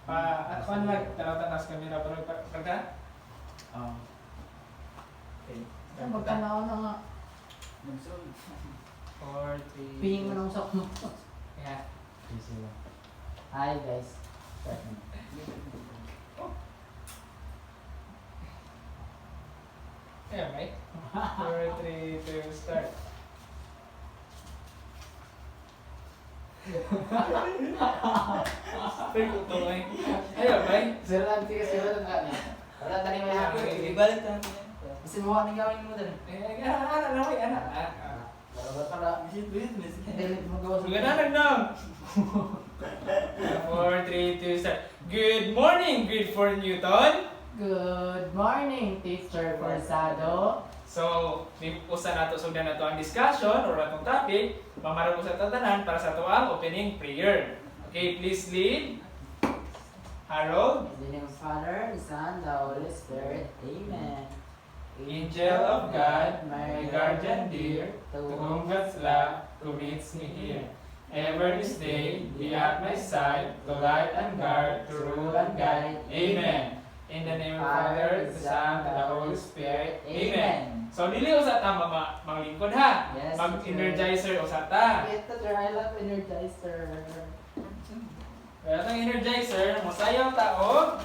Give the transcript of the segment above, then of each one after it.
At kung lang, talatan nas kamera pero pagka? Okay. Magkanaw na nga. Magsul. 4, 3, Pihing mo nang sok mo. Yeah. Hi guys. Yeah, right? 4, 3, 2, start. Stay ko to eh. Ayaw, bay? Siran ka niya. Wala tani may hapon. Ibalik ka. Kasi mukha ni gawin mo din. Anak na, may anak. Para hindi mo gawa sa Magandang nang. 4, 3, 2, start. Good morning, grade 4 Newton. Good morning, Teacher Forzado. So, may usa nato sugdan nato ang discussion or atong topic, pamarag sa tatanan para sa tuang opening prayer. Okay, please lead. Harold, In the name of the Father, the Son, the Holy Spirit. Amen. Angel of God, my guardian dear, to whom God's love commits me here. Ever this day, be at my side, to light and guard, to rule and guide. Amen. In the name of the Father, the Son, and the Holy Spirit. Amen. So, dili usa ta manglingkod ha. Yes, Mag-energizer usa ta. Ito, I love Energizer. Kaya itong energizer, masayaw ta o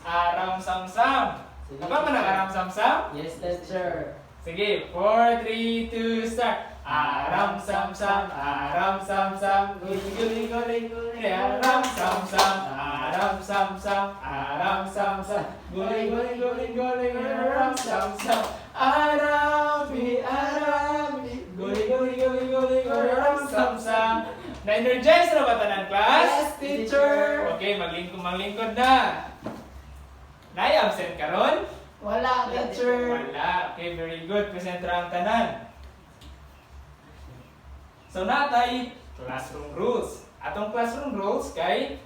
aram sam-sam. Apa man ang aram sam-sam? Yes, Teacher. Sige, 4, 3, 2, start. Aram sam-sam, aram sam-sam, guling-guling-guling-guling. Aram sam-sam, aram sam-sam, aram sam-sam, guling-guling-guling-guling. Aram sam-sam, arami, arami, guling-guling-guling-guling. Aram sam-sam. Na-energize na ba tanan, class? Yes, Teacher. Okay, maglingkod na. Nay-absent ka ron? Wala, Teacher. Wala. Okay, very good. Present ra ang tanan. So, natay classroom rules. Atong classroom rules kay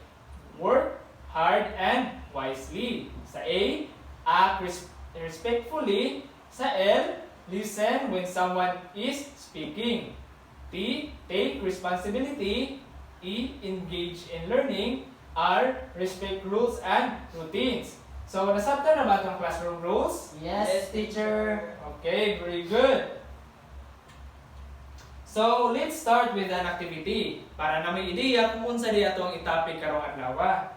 work hard and wisely. Sa A, act respectfully. Sa L, listen when someone is speaking. T, take responsibility. E, engage in learning. R, respect rules and routines. So, nasabtan na ba itong classroom rules? Yes, Teacher. Okay, very good. So, let's start with an activity para na may ideya kung unsa di atong i-topic karong adlaw.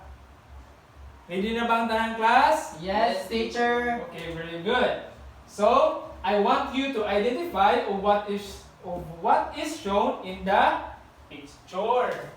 Ready na ba ang tanan, class? Yes, Teacher. Okay, very good. So, I want you to identify what is shown in the picture.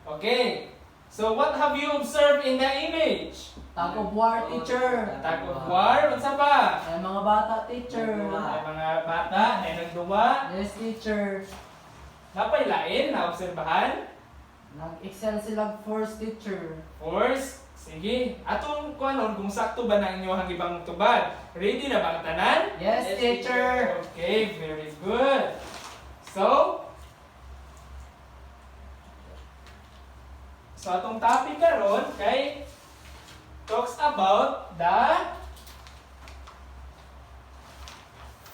Okay. So, what have you observed in the image? Tag of war, Teacher. Tag of war, unsa pa? Ay, mga bata, Teacher. Ay mga bata, ay nagduwa. Yes, Teacher. Napay lain na obserbahan. Nag-excel sila first, Teacher. Force, sige. Atong kuanon kung sakto ba na inyong ibang tubad. Ready na ba ang tanan? Yes, Teacher. Okay, very good. So atong topic karon kay talks about the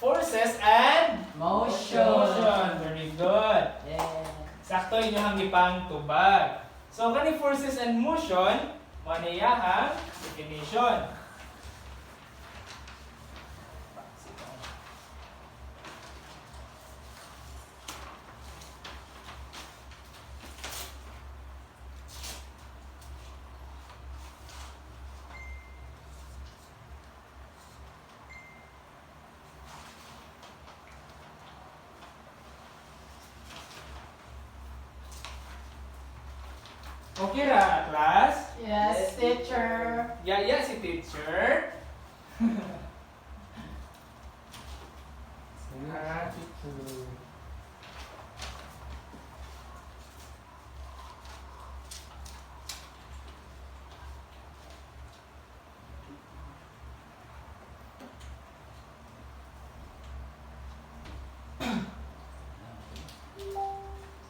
forces and Motion. Very good. Yeah. Sakto inyong ipang tubag. So kani forces and motion, maniyahang definition. Okay ra, class? Yes, Teacher. Yeah, si teacher.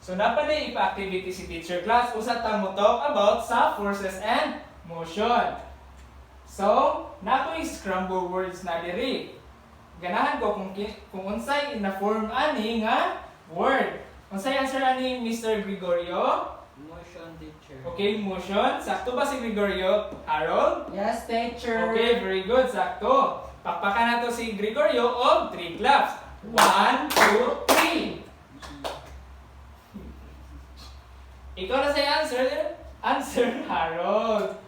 So, napanay ipa-activity si teacher class. Usa ta mo talk about sa forces and motion. So, nakoy scramble words na diri. Ganahan ko kung unsay na-form ani nga word. Unsay answer ani Mr. Gregorio? Motion, teacher. Okay, motion. Sakto ba si Gregorio? Harold? Yes, teacher. Okay, very good. Sakto. Pakpakan nato si Gregorio og 3 claps. 1, 2, 3. Ikaw na say answer. Answer, Harold.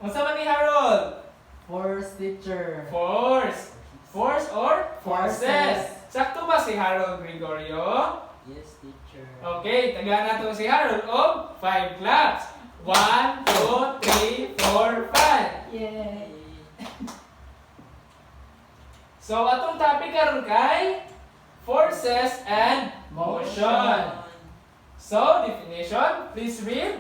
Unsa man ni Harold? Force, teacher. Force. Force or forces? Forces. Sakto ba si Harold Gregorio? Yes, teacher. Okay, tagaan nato si Harold og 5 claps. 1, 2, 3, 4, 5. Yay! So, atong topic karon kay forces and motion. So, definition, please read.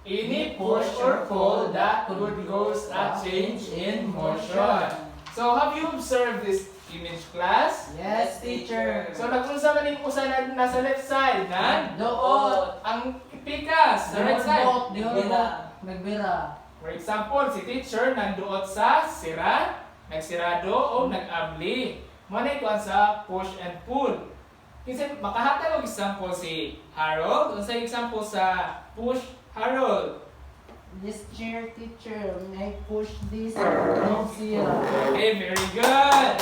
Any push or pull that could cause a change in motion. So, have you observed this image, class? Yes, teacher. So, nagunsa man yung usa na nasa left side na Doon. ang pikas sa right side. Nagbira. For example, si teacher nanduot sa sira, nagsirado o nag-abli. Manay kuan sa push and pull. Kasi makahatag og example si Harold. Unsay example sa push, Harold? This chair, teacher, may push this. Don't see it. Okay, very good.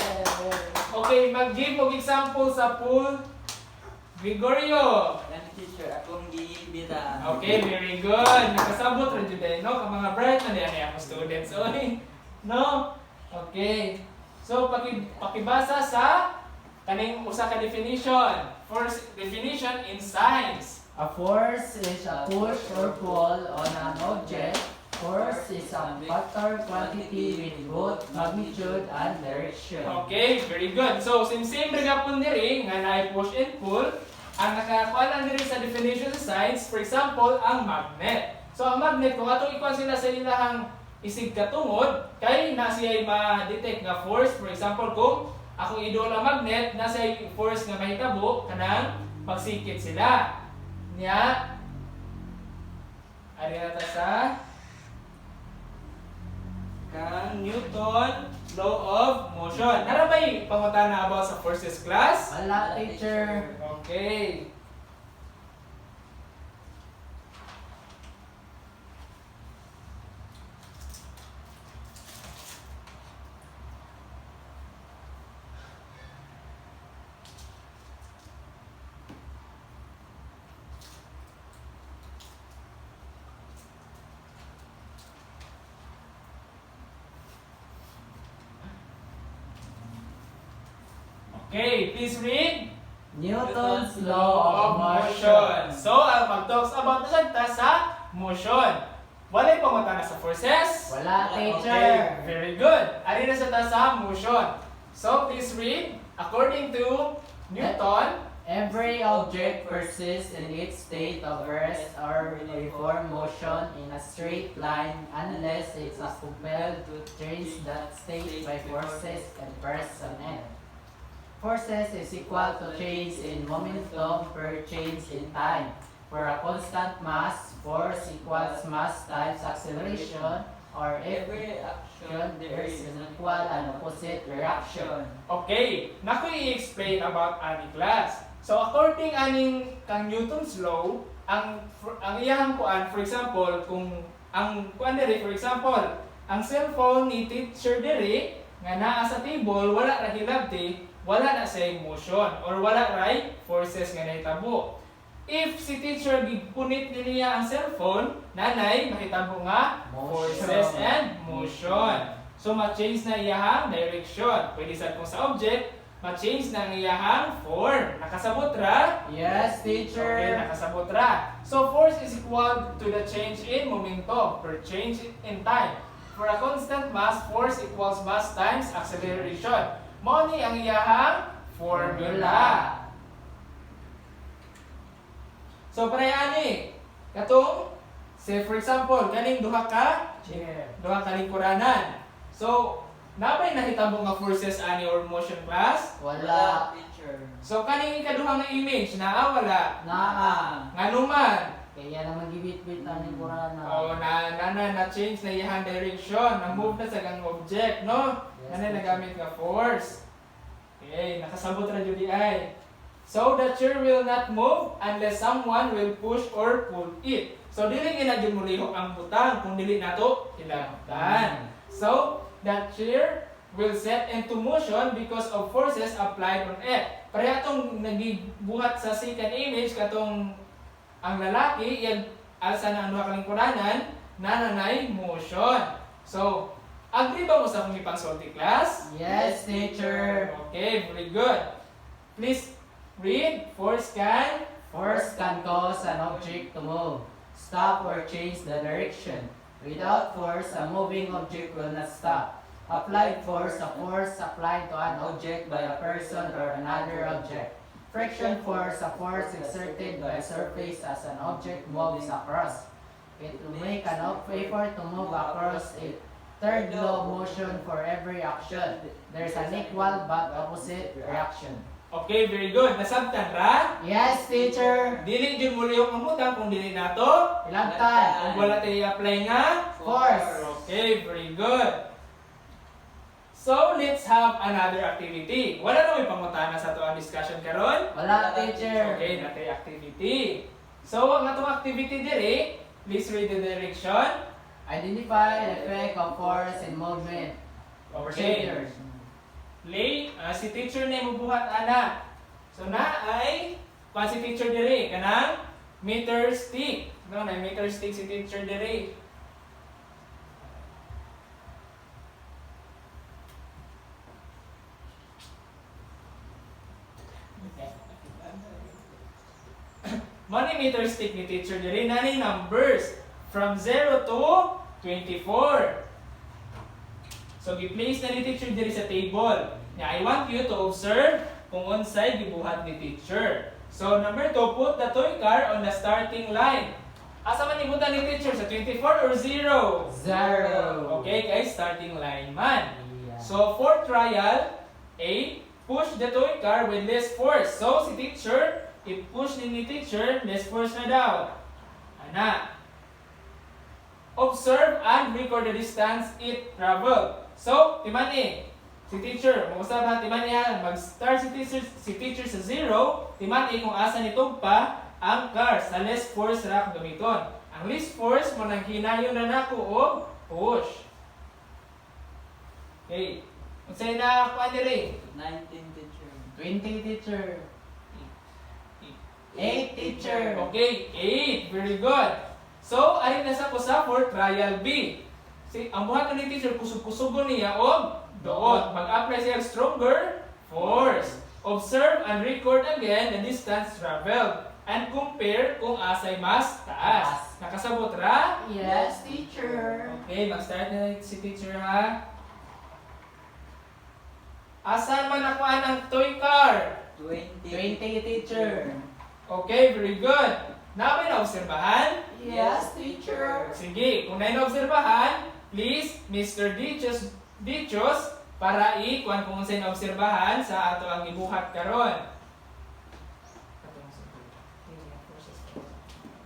Okay, mag-give og example sa pull. Gregorio. Yan, teacher, akong gibira. Okay, very good. Nakasabot rin dyan, no? Ka mga bright na niya ako students. Oy. No? Okay. So, pakibasa sa kaning usa ka definition. First definition in science. A force is a push or pull on an object. Force is a vector quantity with both magnitude and direction. Okay, very good. So, same gapon diri nga naay push and pull. Ang nakakuha lang diri sa definition sa science, for example, ang magnet. So, ang magnet, kung atong ikuha sila sa ilahang isig katungod, kay na siya'y ma-detect nga force. For example, kung akong idol ang magnet, na siya'y force nga mahitabo, kanang pagsikit sila. Nya, ari na ta sa kang Newton law of motion. Nara ba'y pangutana about sa forces, class? Wala, teacher. Okay. Okay, please read. Newton's law of motion. motion. So, ang mag-talks about na sa motion. Walay pangutana sa forces? Wala, Okay, teacher. very good. Ari na sa motion. So, please read. According to Newton, Every object persists in its state of rest or uniform motion in a straight line unless it is compelled to change that state by forces and personnel. Forces is equal to change in momentum per change in time. For a constant mass, force equals mass times acceleration, or every action there is an equal and opposite reaction. okay, naku i-explain about ani class. So according aning kang Newton's law, ang iyang kuan, for example, kung ang kuan diri, for example, ang cellphone ni teacher diri nga naa sa table, wala ra hilabti, wala na say motion or wala ra forces nga nahitabo. If si teacher gipunit niya ang cellphone, nanay mahitabo nga forces and motion. So ma-change na iyahang direction. Pwede sad kung sa object, ma-change na ang iyahang form. Nakasabot ra? Yes, Okay, teacher. nakasabot ra. So force is equal to the change in momentum per change in time. For a constant mass, force equals mass times acceleration. Mao ni ang iyahang formula. So pare ani, katong say for example, kaning duha ka lingkuranan. So nabay nahitabo nga forces ani or motion class? Wala, teacher. So kaning ikaduha nga image naa wala? Naa. Nganuman? Kaya naman gibit-bit ang kurana. O na na change na iyang direction, na move na sa gang object, no? Yes, Ano teacher. nagamit nga force. Okay, nakasabot ra jud ay. So the chair will not move unless someone will push or pull it. So dili gina gyud mulihok ang butang kung dili nato hilabtan. So the chair will set into motion because of forces applied on it. Pareha tong nagibuhat sa second image katong ang lalaki iyang alsa na ang duha ka lingkuranan nanay motion. So agree ba mo sa akong ipangsulti, class? Yes, teacher. Okay, very good. Please read. Force can. Force can cause an object to move, stop or change the direction. Without force, a moving object will not stop. Applied force, a force applied to an object by a person or another object. Friction force, a force exerted by a surface as an object moves across. It will make an effort to move across it. Third law of motion for every action. There's an equal but opposite reaction. Okay, very good. Nasabtan ra? Yes, teacher. Dili jud mo lihok ang butang kung dili nato. Ilagtan. Kung wala tayo i-apply nga. Force. Okay, very good. So, let's have another activity. Wala na may pangutana sa ato ang discussion karon. Wala, teacher. Okay, natay activity. So, ang atong activity diri, please read the direction. Identify the effect of force in movement. Okay. Lay, si teacher na mubuhat ana. So na ay si teacher diri kanang meter stick. No, na meter stick si teacher diri. Money meter stick ni teacher diri nani numbers from 0 to 24. So gi-place na ni teacher diri sa table. Nya I want you to observe kung unsay gibuhat ni teacher. So number 2, put the toy car on the starting line. Asa man ibutan ni teacher sa 24 or 0? 0. Okay guys, starting line man. Yeah. So for trial, A, push the toy car with less force. So si teacher, i-push ni teacher, less force na daw. Ana. Observe and record the distance it traveled. So, timani, si teacher, mag-usap na timani ha, mag-start si teacher sa 0, timani kung asa nitong pa ang car sa less force ra gamiton. Ang less force mo nang hinayon na nako og push. Okay. Unsay na kuan diri? 19 teacher. 20, teacher. 8, teacher. Okay, 8. Very good. So, ari na sa kusa for trial B. Si ang buhat ni teacher kusog-kusugon niya og doon. Mag-apply siya stronger force. Observe and record again the distance traveled and compare kung asay mas taas. Nakasabot ra? Yes, teacher. Okay, mag-start na si teacher ha. Asan man nakuha ang toy car? 20. 20, teacher. Okay, very good. Nabay na obserbahan? Yes, teacher. Sige, kung nainobserbahan, please, Mr. Dichos, para i-kuan kung saan naobserbahan sa ato ang ibuhat karon.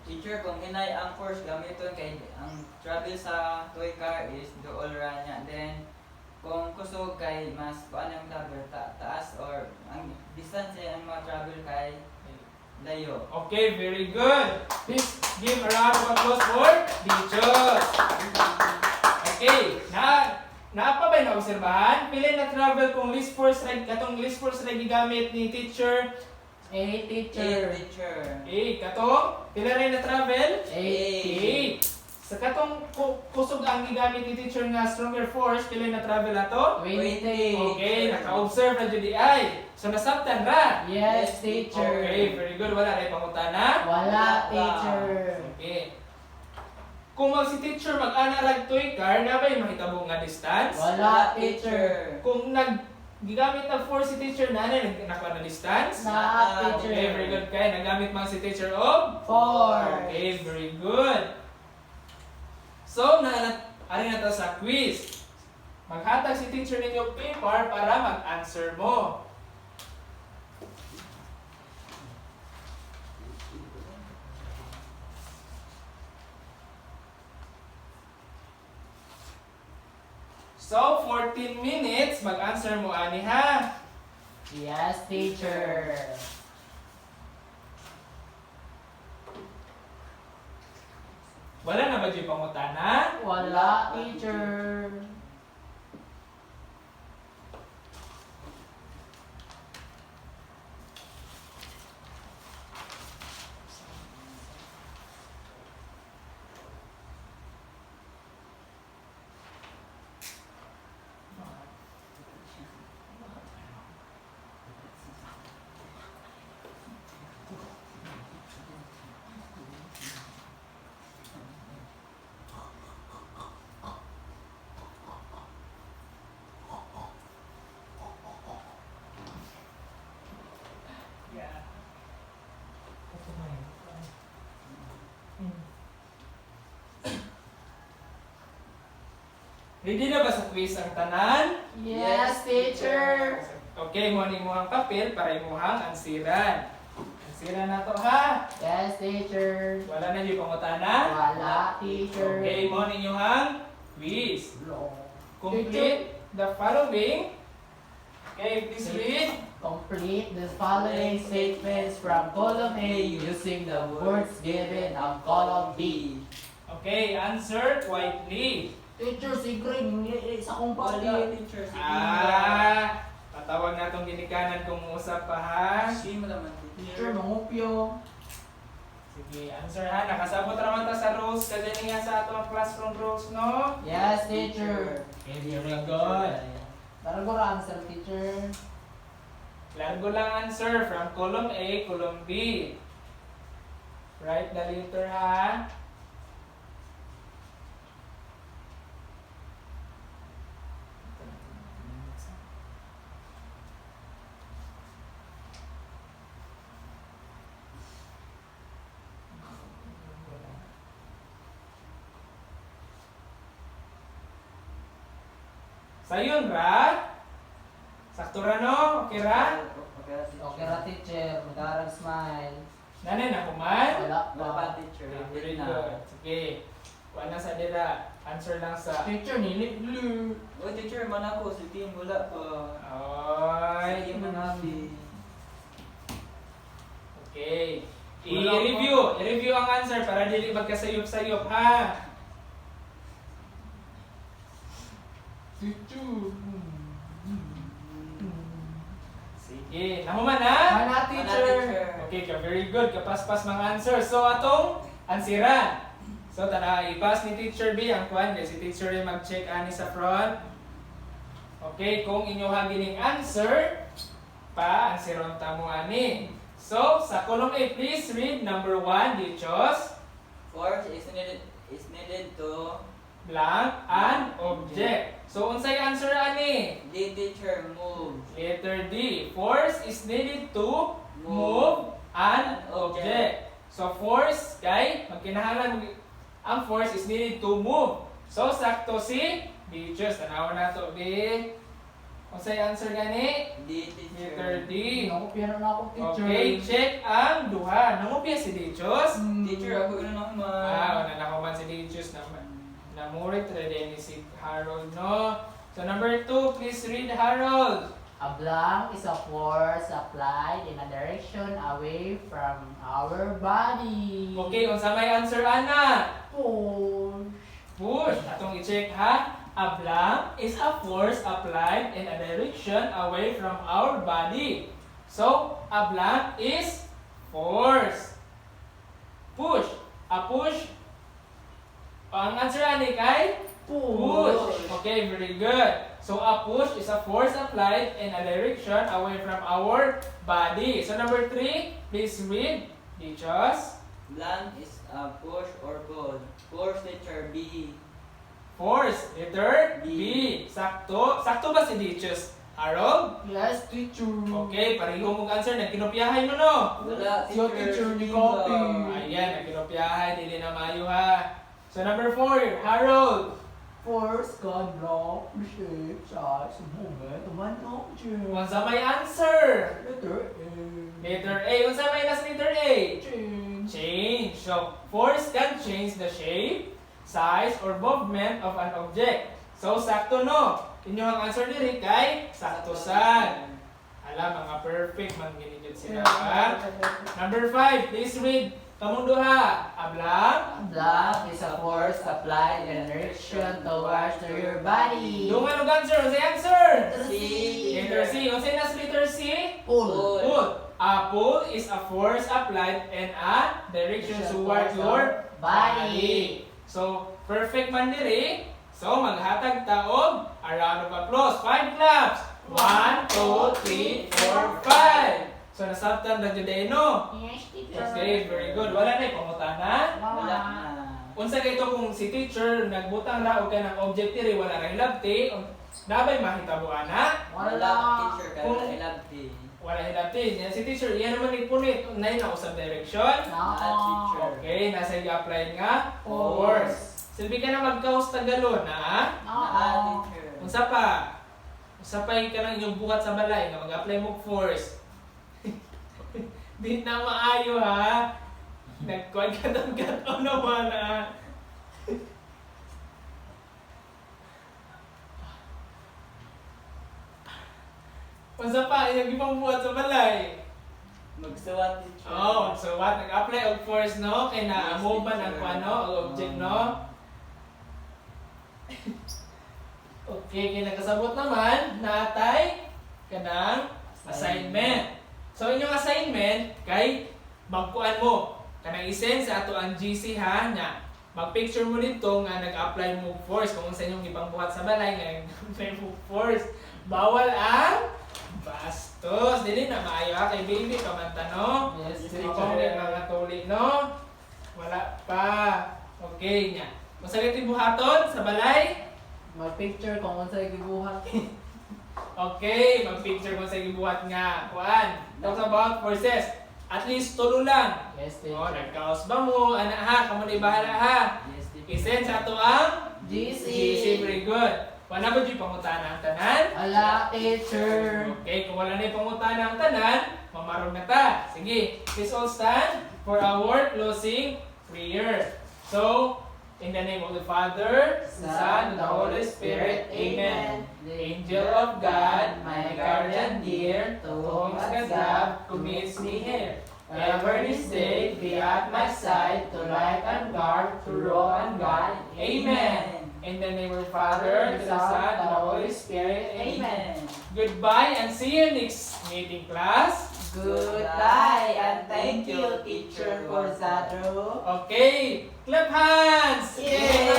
Teacher, kung hinay ang force gamiton kay ang travel sa toy car is dool ra niya. Then kung kusog kay mas kuan ang travel taas or ang distance ang mga travel kay layo. Okay, very good. Please give a round of applause for Dichos. Okay, naapa ba naobserbahan? Pila na travel kung list force katong list force ra gigamit ni teacher? 8, teacher. Teacher. Katong pila rin na travel? 8. Sa katong kusog ang gigamit ni teacher nga stronger force, pila na travel ato? 20. Okay, naka-observe na jud di ay. So nasabtan ra. Yes, teacher. Okay, very good. Wala ray pangutana. Wala, teacher. Okay. Kung si teacher mag-ana rag toy car, nabay mahitabo nga distance? Wala, teacher. Kung gigamit na force si teacher na nakuha na distance? Na, Okay, teacher. very good kay nagamit man si teacher og 4. Okay, very good. So, ari na to sa quiz. Maghatag si teacher ninyo paper para mag-answer mo. So, 14 minutes, mag-answer mo ani ha. Yes, teacher. Wala na ba dyan pangutana? Wala, teacher. Yeah. Ready na ba sa quiz ang tanan? Yes, teacher. Okay, mo ni mo ang papel para imuhang ansiran. Ansiran na to ha. Yes, teacher. Wala na yung pangutana. Wala, teacher. Okay, mo ninyo ang quiz. Complete the following. Okay, please read. Complete the following statements from column A using the words given on column B. Okay, answer quietly. Teacher, si Green, sa kong Wala, papel. teacher. Sige. Patawag na tong ginikanan kung usap pa ha. Sige mo naman, Teacher, teacher. mangupyo. Sige, answer ha. Nakasabot naman ta sa rules. Kasi nga sa atong classroom rules, no? Yes, teacher. Okay, very good. Tara ko answer, teacher. Largo lang answer from column A, column B. Write the letter ha. Sayon ra. Sakto ra no? Okay ra? Okay, teacher. Okay ra, teacher. Mag-arag smile. Nanay na kuman? Wala Wala pa. pa, teacher. Very Na. good. Sige. Kuha na sa dira. Answer lang sa... Teacher, nilip-lu. Oh, teacher, man ako. Sige, wala pa. Ay. Sige mo nabi. Okay. Wala pa. I-review ang answer para dili magkasayop-sayop ha. Teacher. Sige. Nahuman ha? Mana, teacher. Okay ka, very good. Kapaspas mga answer. So, atong ansiran. So, ipas ni Teacher B ang kwan. Si Teacher A mag-check ani sa front. Okay, kung inyo gining answer, ansiron ta mo ani. So, sa column A, please read number 1, Dichos, Force is needed to blank, an object. So, unsay answer ani? the teacher move. Letter D. Force is needed to move an object. So, force, kay, magkinahanglan, ang force is needed to move. So, sakto si Dichos. Tanaw na to, B. Unsay answer gani? The teacher. Letter D. Nangupya na ako, teacher. Okay, check ang duha. Nangupya si Dichos. Teacher, ako yun naman. Wala na ko man si Dichos na namurit ready ni si Harold, no? So, number 2, please read Harold. A blank is a force applied in a direction away from our body. Okay, unsa may answer ana? Push. Push. Atong i-check ha. A blank is a force applied in a direction away from our body. So, a blank is force. Push. A push. Ang answer ani kay? Push. Okay, very good. So, a push is a force applied in a direction away from our body. So, number 3, please read. Dichos. Blank is a push or pull. Force, teacher, B. Force, letter B. Sakto. Sakto ba si Dichos? Harold? Yes, teacher. Okay, pareho mong answer. Nagkinopyahay mo, no? Wala, Yo, teacher, sige ni copy. lang. Ayan, nagkinopyahay. Dili na mayo ha. So, number 4, Harold. Force can block, shape, size, movement, man object. Unsa may answer? Letter A. Letter A. Unsa may nas letter A? Change. Change. So, force can change the shape, size, or movement of an object. So, sakto no. Inyong answer diri kay sakto sad. Alam, mga perfect man ginigit sila. Ha? Number 5, please read. Kamong duha. Ablang. Block is a force applied in direction towards your body. Dungan og answer. Unsay answer? C. Letter C. Unsay nas letter C? Pull. Pull. A pull is a force applied in a direction toward your body. So, perfect man diri. So, maghatag ta og a round of applause. 5 claps. 1, 2, 3, 4, 5. So, nasabtan na jud no? Yes, teacher. Okay, very good. Wala na ipangutana. Wala na. Unsa kay ito kung si teacher nagbutang ra og kanang object diri wala ra hilabti, nabay mahitabo ana? Wala, teacher ka. Kung- I love tea. Wala hilabti. Yan si teacher, yan naman ipunit. Nay na usab direction. teacher. Okay, nasa i-apply nga force. Silbi ka na magkaus tagalon, ha? Teacher. Unsa pa? Unsa pa ka nang inyong buhat sa balay nga mag-apply mo force. Di na maayo ha. Nagkuhan ka ng gato naman ha. Unsa pa inyong ibang buhat sa balay? Magsuwat, teacher. Oh, so what? Nag-apply og force no? Kay na-move man ang kuano, ang object no? Okay, kay nagkasabot naman, natay kanang assignment. So inyong assignment kay magkuan mo kanang isen sa ato ang GC ha nya. Mag-picture mo dito nga nag-apply mo force kung sa inyong ipangbuhat sa balay nga nag-apply mo force. Bawal ang bastos. Dili na maayo ha kay baby kamanta no. Yes, Ikaw ni mga tuli no. Wala pa. Okay nya. Masagit buhaton sa balay. Mag-picture kung unsay gibuhat. Okay, mag-picture mo sa gibuhat nga. Kuan. Talks about forces. At least tulo lang. Yes, Oh, teacher. nagkaos ba mo? Ana ha, kamo ni bahala ha. Yes, teacher. Isen sa ato ang GC. GC, very good. Wala ba di pangutana ang tanan? Ala, teacher. Okay, kung wala na yung pangutana ang tanan, mamarong na ta. Sige, please all stand for our closing prayer. So, in the name of the Father, the Son, and the Holy Spirit, Amen. The angel of God, my guardian dear, to whom God's love commits me here. Ever this day be at my side, to light and guard, to rule and guide. Amen. In the name of the Father, the Son, and the Holy Spirit, Amen. Goodbye and see you next meeting, class. Goodbye and thank you, Teacher Gonzalo. Okay, clap hands! Yay!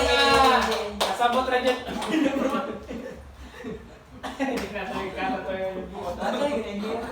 Kasabot ra dyan. Hindi na tayo kata tayo. Tatay, hindi ko